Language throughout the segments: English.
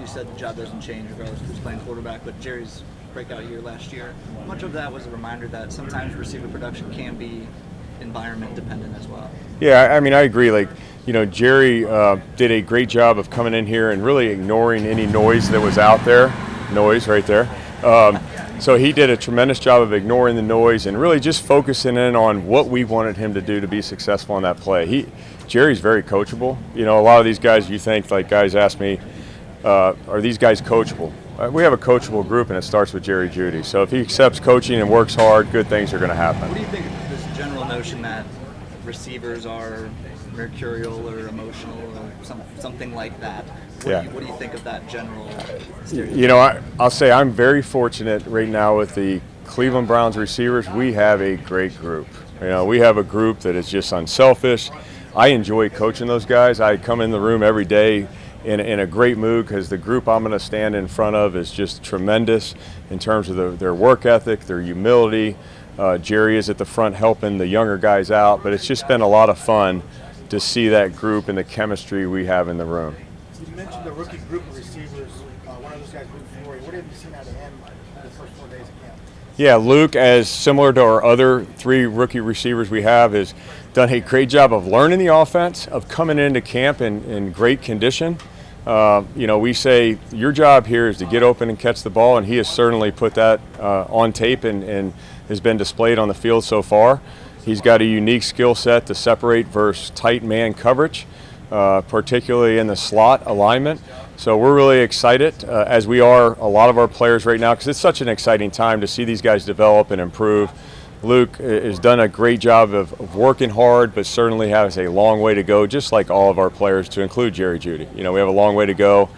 you said the job doesn't change regardless of who's playing quarterback, but Jerry's breakout year last year, much of that was a reminder that sometimes receiver production can be environment dependent as well. Yeah, I mean, I agree. Like, Jerry did a great job of coming in here and really ignoring any noise that was out there. Noise right there. So he did a tremendous job of ignoring the noise and really just focusing in on what we wanted him to do to be successful in that play. Jerry's very coachable. A lot of these guys, you think, like guys ask me, are these guys coachable? We have a coachable group, and it starts with Jerry Jeudy. So if he accepts coaching and works hard, good things are going to happen. What do you think of this general notion that receivers are mercurial or emotional or something like that? What do you think of that general stereotype? I'll say I'm very fortunate right now with the Cleveland Browns receivers. We have a great group. We have a group that is just unselfish. I enjoy coaching those guys. I come in the room every day in a great mood because the group I'm going to stand in front of is just tremendous in terms of their work ethic, their humility. Jerry is at the front helping the younger guys out, but it's just been a lot of fun to see that group and the chemistry we have in the room. You mentioned the rookie group of receivers. One of those guys, Luke Flory. What have you seen out of him in the first 4 days of camp? Yeah, Luke, as similar to our other 3 rookie receivers we have, has done a great job of learning the offense, of coming into camp in great condition. We say your job here is to get open and catch the ball, and he has certainly put that on tape and has been displayed on the field so far. He's got a unique skill set to separate versus tight man coverage, particularly in the slot alignment. So we're really excited, as we are a lot of our players right now, because it's such an exciting time to see these guys develop and improve. Luke has done a great job of working hard, but certainly has a long way to go, just like all of our players, to include Jerry Jeudy. We have a long way to go.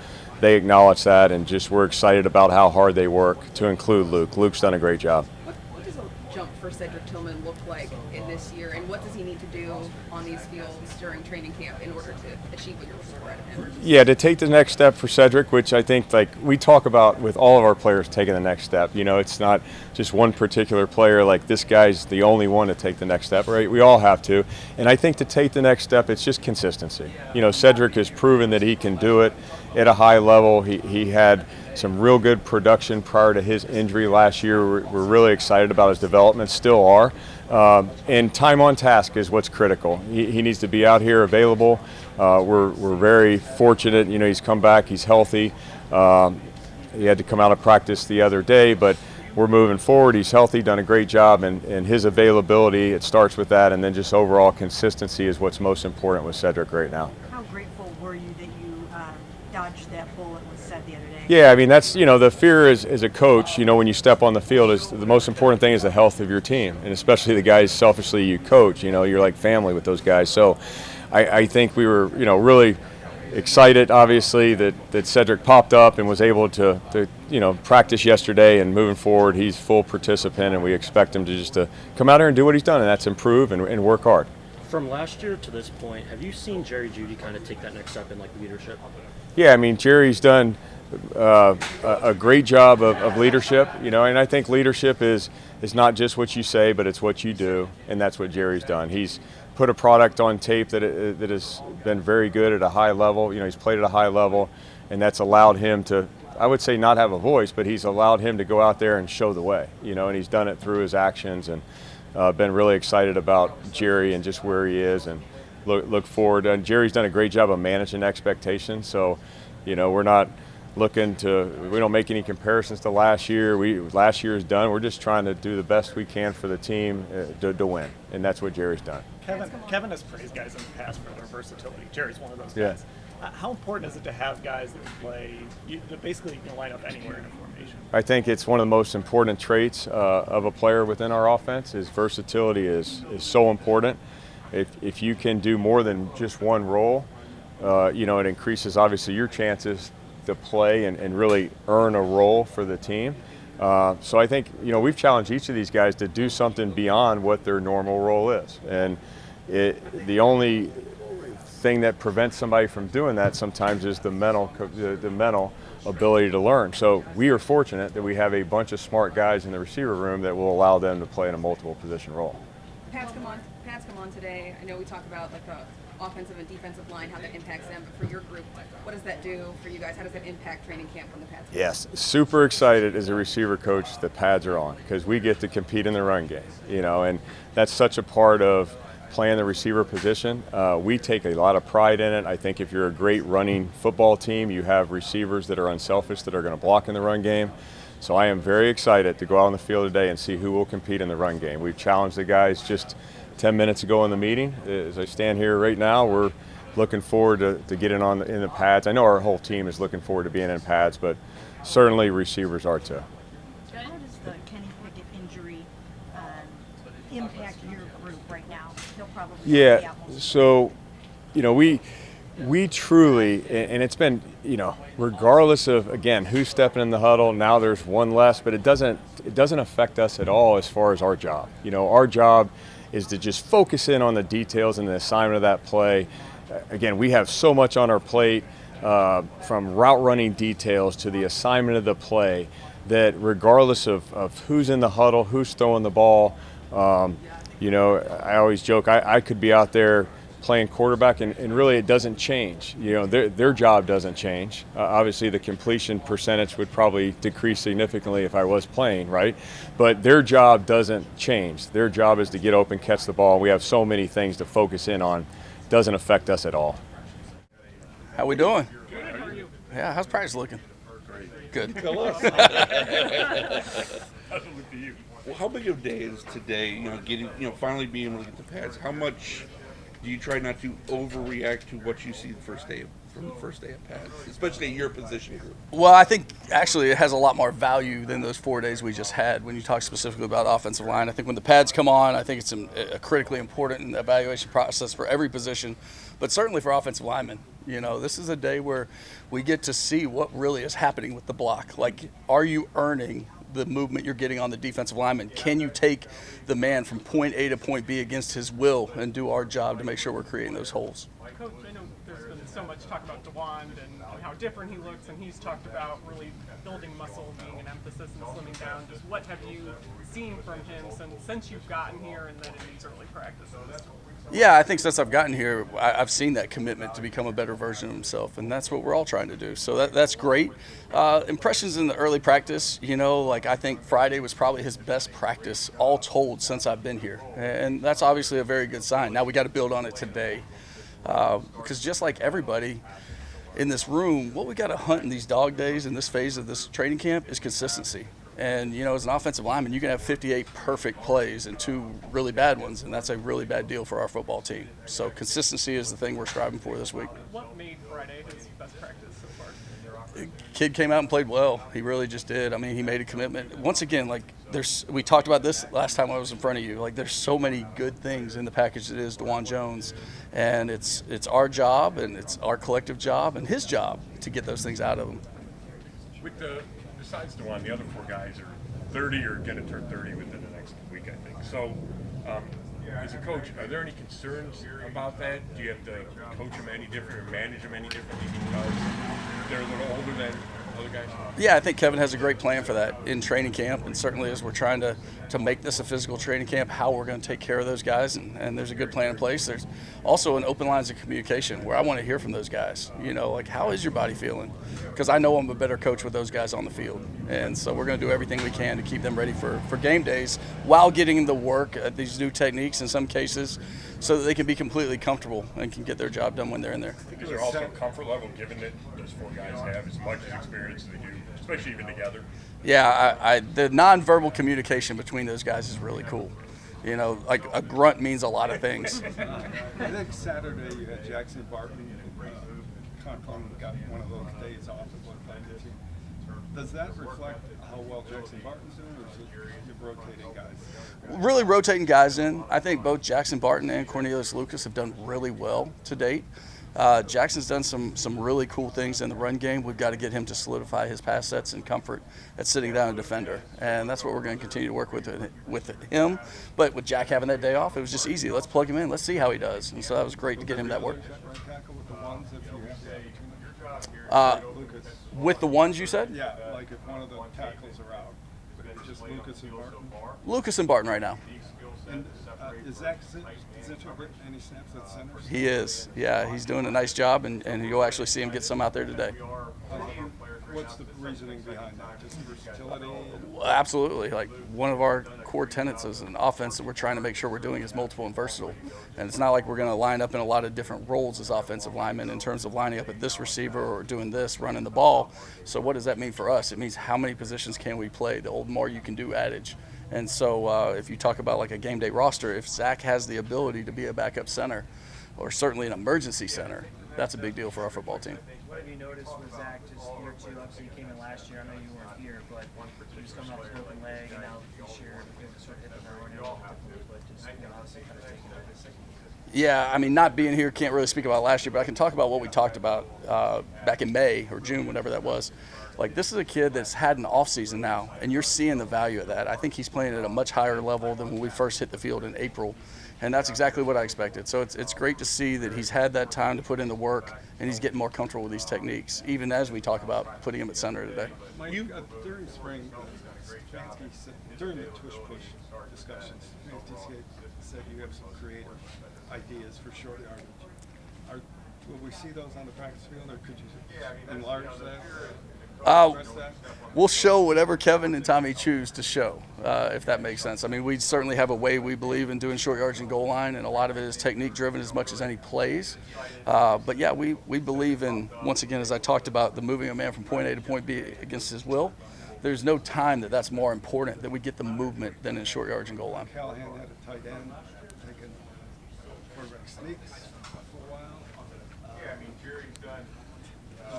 They acknowledge that, and just we're excited about how hard they work to include Luke. Luke's done a great job. What does a jump for Cedric Tillman look like in this year, and what does he need to do on these fields during training camp in order to achieve what you're looking for out of him? Yeah, to take the next step for Cedric, which I think like we talk about with all of our players taking the next step. It's not just one particular player, like this guy's the only one to take the next step, right? We all have to. And I think to take the next step, it's just consistency. Cedric has proven that he can do it at a high level. He had some real good production prior to his injury last year. We're really excited about his development, still are. And time on task is what's critical. He needs to be out here available. We're very fortunate. He's come back. He's healthy. He had to come out of practice the other day, but we're moving forward. He's healthy, done a great job, and his availability, it starts with that, and then just overall consistency is what's most important with Cedric right now. How grateful were you that you dodged that bullet with Ced the other day? Yeah, I mean, that's, the fear as a coach, when you step on the field, is the most important thing is the health of your team, and especially the guys selfishly you coach. You're like family with those guys. So I think we were, really excited, obviously, that Cedric popped up and was able to practice yesterday, and moving forward, he's full participant, and we expect him to just come out here and do what he's done, and that's improve and work hard. From last year to this point, have you seen Jerry Jeudy kind of take that next step in leadership? Yeah, I mean, Jerry's done a great job of leadership, and I think leadership is not just what you say, but it's what you do, and that's what Jerry's done. He's put a product on tape that has been very good at a high level. He's played at a high level, and that's allowed him to, I would say, not have a voice, but he's allowed him to go out there and show the way, and he's done it through his actions, and been really excited about Jerry and just where he is, and look forward. And Jerry's done a great job of managing expectations, so we're not we don't make any comparisons to last year. Last year is done. We're just trying to do the best we can for the team to win, and that's what Jerry's done. Kevin has praised guys in the past for their versatility. Jerry's one of those guys. Yeah. How important is it to have guys that play, that basically can line up anywhere in a formation? I think it's one of the most important traits of a player within our offense. Is versatility is so important. If you can do more than just one role, it increases obviously your chances to play and really earn a role for the team. So I think we've challenged each of these guys to do something beyond what their normal role is, and the only thing that prevents somebody from doing that sometimes is the mental ability to learn. So we are fortunate that we have a bunch of smart guys in the receiver room that will allow them to play in a multiple position role. Pat's come on today. I know we talk about offensive and defensive line, how that impacts them. But for your group, what does that do for you guys? How does that impact training camp when the pads? Yes, super excited as a receiver coach that pads are on because we get to compete in the run game, and that's such a part of playing the receiver position. We take a lot of pride in it. I think if you're a great running football team, you have receivers that are unselfish that are going to block in the run game. So I am very excited to go out on the field today and see who will compete in the run game. We've challenged the guys just 10 minutes ago in the meeting. As I stand here right now, we're looking forward to getting in the pads. I know our whole team is looking forward to being in pads, but certainly receivers are too. How does the Kenny Pickett injury impact your group right now? He'll probably Yeah, so, we truly, and it's been, regardless of, again, who's stepping in the huddle, now there's one less, but it doesn't affect us at all as far as our job. Our job is to just focus in on the details and the assignment of that play. Again, we have so much on our plate, from route running details to the assignment of the play, that regardless of who's in the huddle, who's throwing the ball, I always joke, I could be out there playing quarterback and really it doesn't change. Their job doesn't change. Obviously the completion percentage would probably decrease significantly if I was playing, right? But their job doesn't change. Their job is to get open, catch the ball. We have so many things to focus in on. Doesn't affect us at all. How we doing? Good. How are you? Yeah, how's practice looking? Good. Tell us. How's it look to you? Well, how big of a day is today? Getting, finally being able to get the pads. How much do you try not to overreact to what you see from the first day of pads, especially your position group? Well, I think actually it has a lot more value than those 4 days we just had. When you talk specifically about offensive line, I think when the pads come on, I think it's a critically important evaluation process for every position, but certainly for offensive linemen. This is a day where we get to see what really is happening with the block. Like, are you earning the movement you're getting on the defensive lineman? Can you take the man from point A to point B against his will and do our job to make sure we're creating those holes? Coach, I know there's been so much talk about DeWand and how different he looks, and he's talked about really building muscle being an emphasis and slimming down. Just what have you seen from him since you've gotten here and then in these early practices? Yeah, I think since I've gotten here, I've seen that commitment to become a better version of himself, and that's what we're all trying to do. So that's great. Impressions in the early practice, I think Friday was probably his best practice all told since I've been here, and that's obviously a very good sign. Now we got to build on it today, because just like everybody in this room, what we got to hunt in these dog days in this phase of this training camp is consistency. And, as an offensive lineman, you can have 58 perfect plays and 2 really bad ones, and that's a really bad deal for our football team. So consistency is the thing we're striving for this week. What made Friday his best practice so far? Kid came out and played well. He really just did. I mean, he made a commitment. Once again, we talked about this last time I was in front of you. There's so many good things in the package that is DeWand Jones, and it's our job and it's our collective job and his job to get those things out of him. Besides DeWand, the other 4 guys are 30 or going to turn 30 within the next week, I think. So, as a coach, are there any concerns about that? Do you have to coach them any different or manage them any differently because they're a little older than other guys? Yeah, I think Kevin has a great plan for that in training camp, and certainly as we're trying to make this a physical training camp, how we're going to take care of those guys, and there's a good plan in place. There's also an open lines of communication where I want to hear from those guys. How is your body feeling? Because I know I'm a better coach with those guys on the field, and so we're going to do everything we can to keep them ready for game days while getting them to work at these new techniques in some cases so that they can be completely comfortable and can get their job done when they're in there. I think there's also a comfort level given that those 4 guys have as much experience as they do, especially even together. Yeah, the nonverbal communication between those guys is really cool. Like a grunt means a lot of things. I think Saturday you had Jackson Barton and Conklin got one of those days off. Does that reflect how well Jackson Barton's doing, or is it you're rotating guys? Really rotating guys in. I think both Jackson Barton and Cornelius Lucas have done really well to date. Jackson's done some really cool things in the run game. We've got to get him to solidify his pass sets and comfort at sitting down a defender, and that's what we're going to continue to work with him. But with Jack having that day off, it was just easy. Let's plug him in. Let's see how he does. And so that was great to get him that work. With the ones you said? Yeah, like if one of the tackles are out. Just Lucas and Barton? Lucas and Barton right now. And is Zach Zinter getting any snaps at center? He is. Yeah, he's doing a nice job, and you'll actually see him get some out there today. What's the reasoning behind that? Just versatility? Well, absolutely. Like, one of our core tenets as an offense that we're trying to make sure we're doing is multiple and versatile. And it's not like we're going to line up in a lot of different roles as offensive linemen in terms of lining up at this receiver or doing this, running the ball. So what does that mean for us? It means how many positions can we play, the old more you can do adage. And so if you talk about like a game day roster, if Zach has the ability to be a backup center or certainly an emergency center, that's a big deal for our football team. What have you noticed with Zach just year two? Obviously, you came in last year. I know you weren't here, but he was coming off a broken leg, and now this year it sort of hit the ground a little differently, but just obviously kind of taking over the second year. Yeah, I mean, not being here, can't really speak about last year, but I can talk about what we talked about back in May or June, whenever that was. Like, this is a kid that's had an offseason now, and you're seeing the value of that. I think he's playing at a much higher level than when we first hit the field in April, and that's exactly what I expected. So it's great to see that he's had that time to put in the work, and he's getting more comfortable with these techniques, even as we talk about putting him at center today. Mike, during spring, Stefanski said, during the tush-push discussions, Stefanski said you have some creative ideas for short yardage. Will we see those on the practice field, or could you enlarge that? We'll show whatever Kevin and Tommy choose to show, if that makes sense. I mean, we certainly have a way we believe in doing short yards and goal line, and a lot of it is technique-driven as much as any plays. But, yeah, we believe in, once again, as I talked about, the moving a man from point A to point B against his will. There's no time that's more important that we get the movement than in short yards and goal line. Callahan had a tight end, taking quarterback sneaks for a while.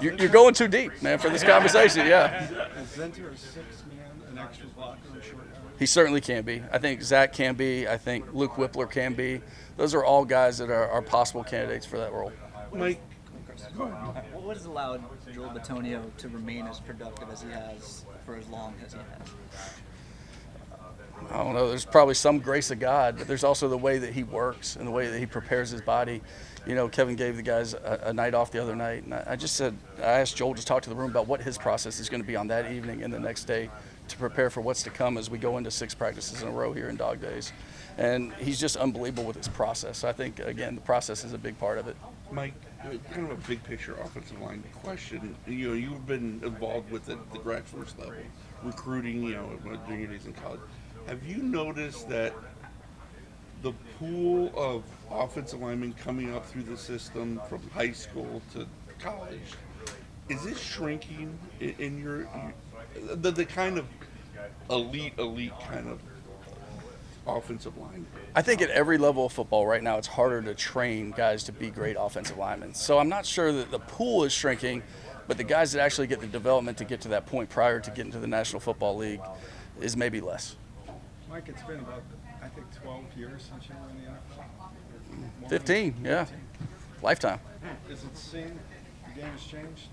You're going too deep, man, for this conversation, yeah. Is Zinter a six-man, an extra blocker in short yardage? He certainly can be. I think Zach can be. I think Luke Whippler can be. Those are all guys that are possible candidates for that role. Mike, what has allowed Joel Bitonio to remain as productive as he has for as long as he has? I don't know. There's probably some grace of God, but there's also the way that he works and the way that he prepares his body. You know, Kevin gave the guys a night off the other night, and I asked Joel to talk to the room about what his process is going to be on that evening and the next day to prepare for what's to come as we go into 6 practices in a row here in Dog Days. And he's just unbelievable with his process. I think, again, the process is a big part of it. Mike, kind of a big picture offensive line question. You know, you've been involved with it at the grassroots level, recruiting, you know, during your days in college. Have you noticed that the pool of offensive linemen coming up through the system from high school to college, is it shrinking in your the kind of elite kind of offensive line? I think at every level of football right now, it's harder to train guys to be great offensive linemen. So I'm not sure that the pool is shrinking, but the guys that actually get the development to get to that point prior to getting to the National Football League is maybe less. Mike, it's been about, I think, 12 years since you were in the NFL. 15, yeah. 15. Lifetime. Is it seen the game has changed?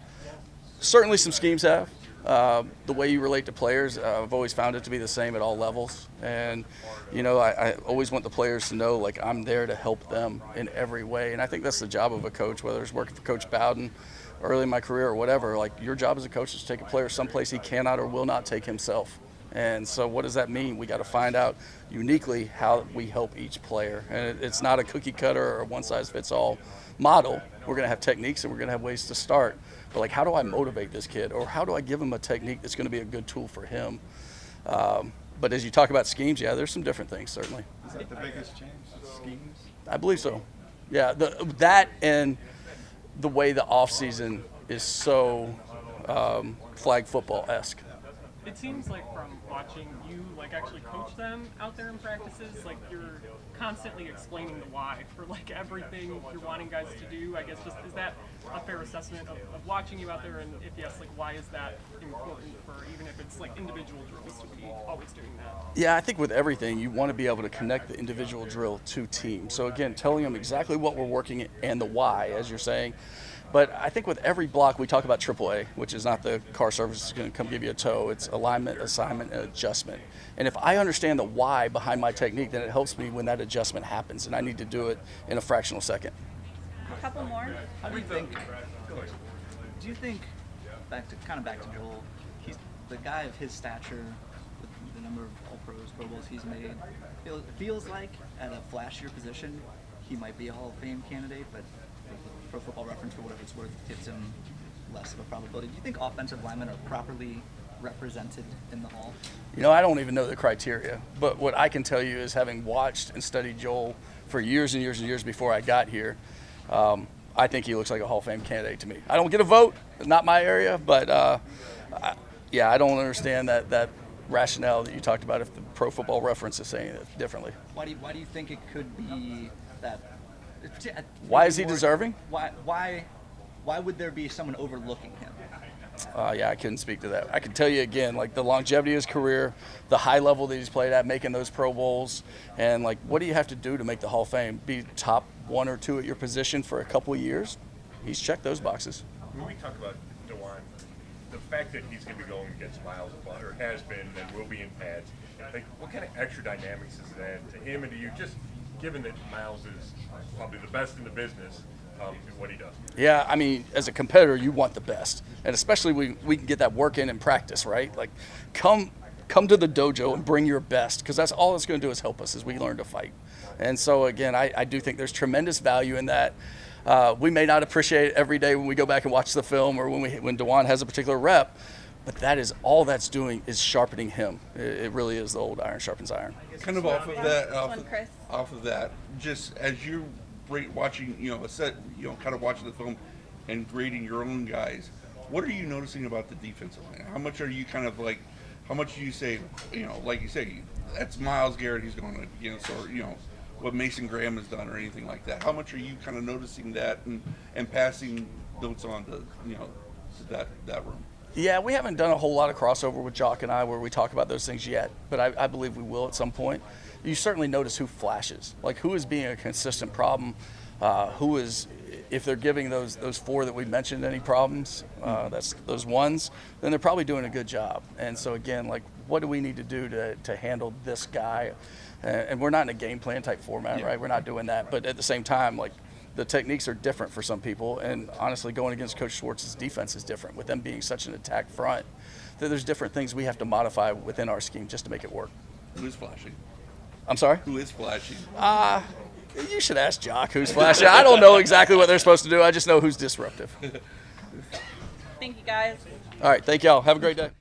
Certainly some schemes have. The way you relate to players, I've always found it to be the same at all levels. And, you know, I always want the players to know, like, I'm there to help them in every way. And I think that's the job of a coach, whether it's working for Coach Bowden early in my career or whatever. Like, your job as a coach is to take a player someplace he cannot or will not take himself. And so what does that mean? We got to find out uniquely how we help each player. And it's not a cookie cutter or one-size-fits-all model. We're going to have techniques and we're going to have ways to start. But, like, how do I motivate this kid? Or how do I give him a technique that's going to be a good tool for him? But as you talk about schemes, yeah, there's some different things, certainly. Is that the biggest change, schemes? I believe so. Yeah, that and the way the offseason is so flag football-esque. It seems like from watching you actually coach them out there in practices, you're constantly explaining the why for everything you're wanting guys to do. I guess just is that a fair assessment of watching you out there, and if yes, why is that important for even if it's individual drills to be always doing that? Yeah, I think with everything you want to be able to connect the individual drill to team. So again, telling them exactly what we're working and the why, as you're saying. But I think with every block, we talk about AAA, which is not the car service that's going to come give you a tow. It's alignment, assignment, and adjustment. And if I understand the why behind my technique, then it helps me when that adjustment happens, and I need to do it in a fractional second. A couple more. How do you think? Do you think back to Joel? He's the guy of his stature, with number of All-Pros, Pro Bowls he's made. It feels like at a flashier position, he might be a Hall of Fame candidate, but Pro Football Reference, for whatever it's worth, gives him less of a probability. Do you think offensive linemen are properly represented in the Hall? You know, I don't even know the criteria, but what I can tell you is, having watched and studied Joel for years and years and years before I got here, I think he looks like a Hall of Fame candidate to me. I don't get a vote, not my area, but yeah, I don't understand that rationale that you talked about if the Pro Football Reference is saying it differently. Why do you think it could be that? Why is he deserving? Why would there be someone overlooking him? Yeah, I couldn't speak to that. I can tell you again, like the longevity of his career, the high level that he's played at, making those Pro Bowls, and like what do you have to do to make the Hall of Fame? Be top 1 or 2 at your position for a couple of years? He's checked those boxes. When we talk about DeJuan, the fact that he's going to be going against Miles, or has been, and will be in pads, like what kind of extra dynamics is that to him and to you, just given that Miles is probably the best in the business in what he does? Yeah, I mean, as a competitor, you want the best, and especially we can get that work in practice, right? Like, come to the dojo and bring your best, because that's all it's going to do is help us as we learn to fight. And so again, I do think there's tremendous value in that. We may not appreciate it every day when we go back and watch the film, or when DeJuan has a particular rep, but that is all that's doing is sharpening him. It really is the old iron sharpens iron. Kind of off of that, just as you're watching, kind of watching the film and grading your own guys, what are you noticing about the defensive line? How much are you kind of like, how much do you say, like you say, that's Myles Garrett, he's going to, what Mason Graham has done or anything like that? How much are you kind of noticing that and passing notes on to, to that room? Yeah, we haven't done a whole lot of crossover with Jock and I where we talk about those things yet, but I believe we will at some point. You certainly notice who flashes, like who is being a consistent problem, who is, if they're giving those 4 that we mentioned any problems, that's those ones, then they're probably doing a good job. And so again, like what do we need to do to handle this guy? And we're not in a game plan type format, right? We're not doing that, but at the same time, like the techniques are different for some people, and honestly, going against Coach Schwartz's defense is different, with them being such an attack front, that there's different things we have to modify within our scheme just to make it work. Who is flashing? I'm sorry? Who is flashing? You should ask Jock who's flashing. I don't know exactly what they're supposed to do. I just know who's disruptive. Thank you, guys. All right, thank y'all. Have a great day.